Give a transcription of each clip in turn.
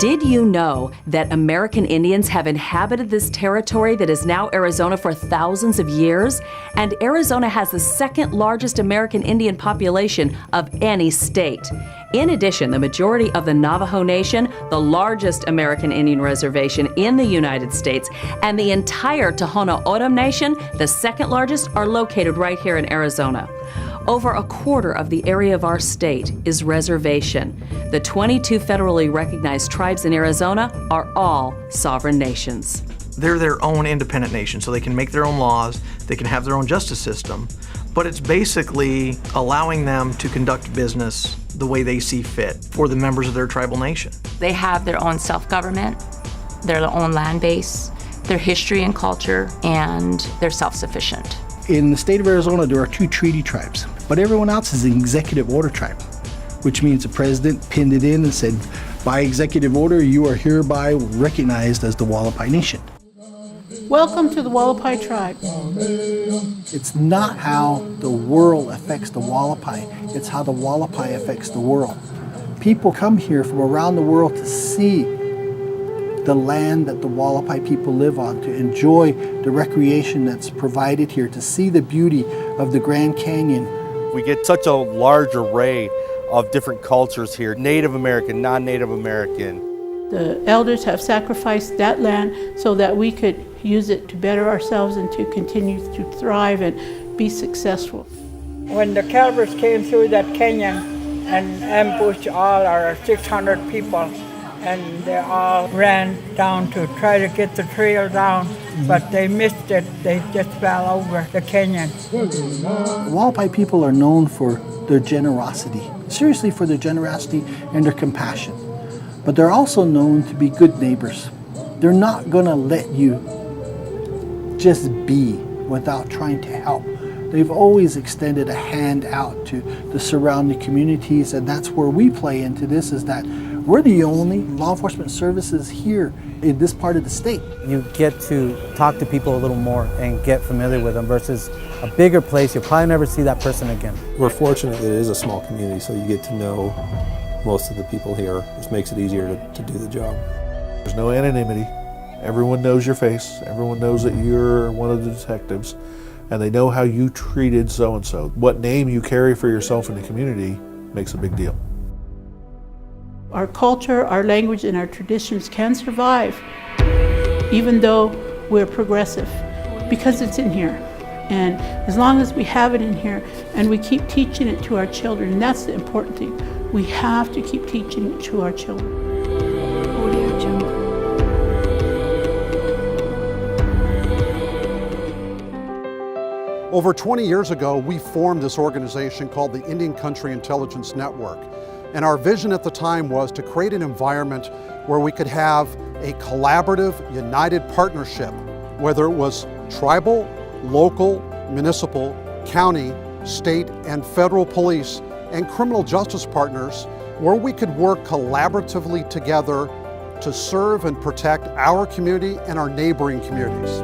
Did you know that American Indians have inhabited this territory that is now Arizona for thousands of years? And Arizona has the second largest American Indian population of any state. In addition, the majority of the Navajo Nation, the largest American Indian reservation in the United States, and the entire Tohono O'odham Nation, the second largest, are located right here in Arizona. Over a quarter of the area of our state is reservation. The 22 federally recognized tribes in Arizona are all sovereign nations. They're their own independent nation, so they can make their own laws, they can have their own justice system, but it's basically allowing them to conduct business the way they see fit for the members of their tribal nation. They have their own self-government, their own land base, their history and culture, and they're self-sufficient. In the state of Arizona, there are 2 treaty tribes, but everyone else is an executive order tribe, which means the president pinned it in and said, by executive order, you are hereby recognized as the Wallapai Nation. Welcome to the Wallapai tribe. It's not how the world affects the Wallapai, it's how the Wallapai affects the world. People come here from around the world to see the land that the Wallapai people live on, to enjoy the recreation that's provided here, to see the beauty of the Grand Canyon. We get such a large array of different cultures here, Native American, non-Native American. The elders have sacrificed that land so that we could use it to better ourselves and to continue to thrive and be successful. When the Calvers came through that canyon and ambushed all our 600 people, and they all ran down to try to get the trail down, but they missed it. They just fell over the canyon. The Wallapai people are known for their generosity, seriously for their generosity and their compassion. But they're also known to be good neighbors. They're not going to let you just be without trying to help. They've always extended a hand out to the surrounding communities, and that's where we play into this, is that we're the only law enforcement services here in this part of the state. You get to talk to people a little more and get familiar with them versus a bigger place. You'll probably never see that person again. We're fortunate that it is a small community, so you get to know most of the people here, which makes it easier to do the job. There's no anonymity. Everyone knows your face. Everyone knows that you're one of the detectives, and they know how you treated so-and-so. What name you carry for yourself in the community makes a big deal. Our culture, our language, and our traditions can survive even though we're progressive, because it's in here. And as long as we have it in here and we keep teaching it to our children, and that's the important thing, we have to keep teaching it to our children. Audio Jungle. Over 20 years ago, we formed this organization called the Indian Country Intelligence Network. And our vision at the time was to create an environment where we could have a collaborative, united partnership, whether it was tribal, local, municipal, county, state, and federal police, and criminal justice partners, where we could work collaboratively together to serve and protect our community and our neighboring communities.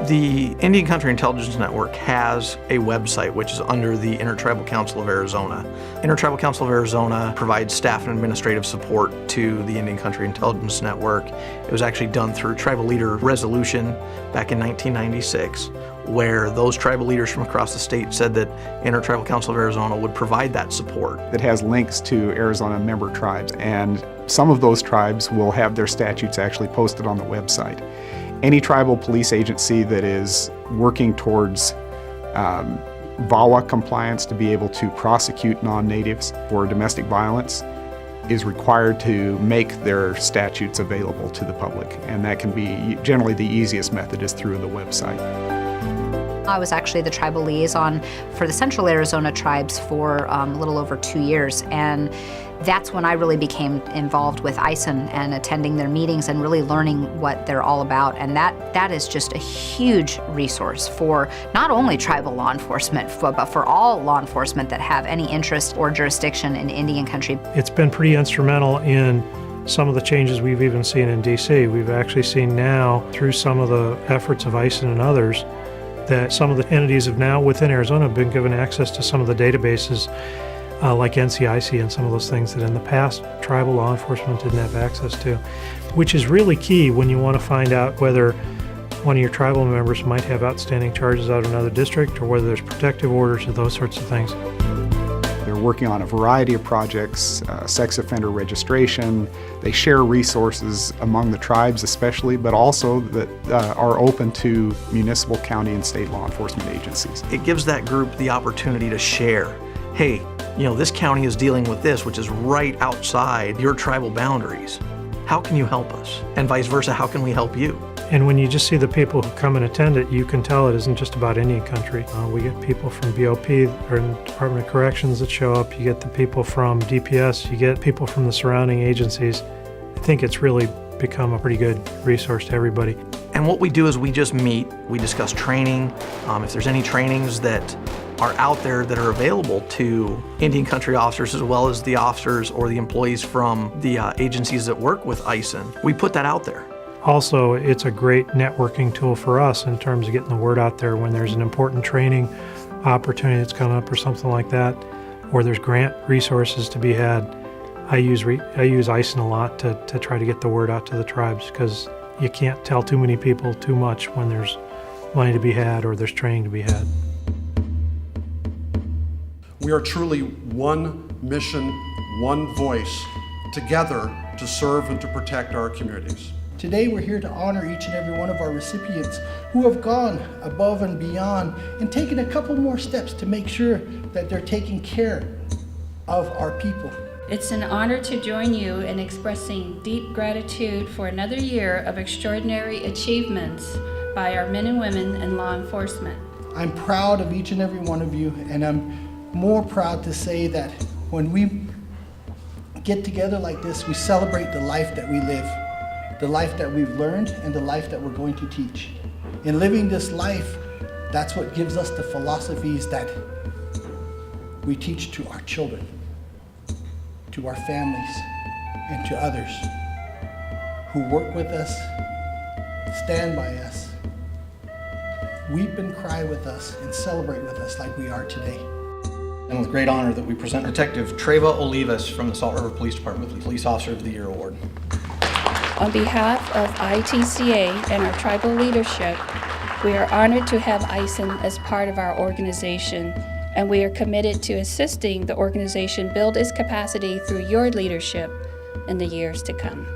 The Indian Country Intelligence Network has a website which is under the Intertribal Council of Arizona. Intertribal Council of Arizona provides staff and administrative support to the Indian Country Intelligence Network. It was actually done through tribal leader resolution back in 1996, where those tribal leaders from across the state said that Intertribal Council of Arizona would provide that support. It has links to Arizona member tribes, and some of those tribes will have their statutes actually posted on the website. Any tribal police agency that is working towards VAWA compliance to be able to prosecute non-natives for domestic violence is required to make their statutes available to the public, and that can be generally the easiest method is through the website. I was actually the tribal liaison for the Central Arizona tribes for a little over 2 years, and that's when I really became involved with ICIN and attending their meetings and really learning what they're all about. And that is just a huge resource for not only tribal law enforcement, but for all law enforcement that have any interest or jurisdiction in Indian country. It's been pretty instrumental in some of the changes we've even seen in DC. We've actually seen now, through some of the efforts of ICIN and others, that some of the entities have now within Arizona been given access to some of the databases like NCIC and some of those things that in the past tribal law enforcement didn't have access to, which is really key when you want to find out whether one of your tribal members might have outstanding charges out of another district or whether there's protective orders or those sorts of things. They're working on a variety of projects, sex offender registration. They share resources among the tribes especially, but also that are open to municipal, county, and state law enforcement agencies. It gives that group the opportunity to share. Hey, you know, this county is dealing with this, which is right outside your tribal boundaries. How can you help us? And vice versa, how can we help you? And when you just see the people who come and attend it, you can tell it isn't just about Indian country. We get people from BOP or Department of Corrections that show up. You get the people from DPS. You get people from the surrounding agencies. I think it's really become a pretty good resource to everybody. And what we do is we just meet, we discuss training. If there's any trainings that are out there that are available to Indian country officers as well as the officers or the employees from the agencies that work with ICIN, we put that out there. Also, it's a great networking tool for us in terms of getting the word out there when there's an important training opportunity that's coming up or something like that, or there's grant resources to be had. I use ICIN a lot to try to get the word out to the tribes because you can't tell too many people too much when there's money to be had or there's training to be had. We are truly one mission, one voice, together to serve and to protect our communities. Today we're here to honor each and every one of our recipients who have gone above and beyond and taken a couple more steps to make sure that they're taking care of our people. It's an honor to join you in expressing deep gratitude for another year of extraordinary achievements by our men and women in law enforcement. I'm proud of each and every one of you, and I'm more proud to say that when we get together like this, we celebrate the life that we live, the life that we've learned, and the life that we're going to teach. In living this life, that's what gives us the philosophies that we teach to our children, to our families, and to others who work with us, stand by us, weep and cry with us, and celebrate with us like we are today. And with great honor that we present Detective Treva Olivas from the Salt River Police Department with the Police Officer of the Year Award. On behalf of ITCA and our tribal leadership, we are honored to have ICIN as part of our organization, and we are committed to assisting the organization build its capacity through your leadership in the years to come.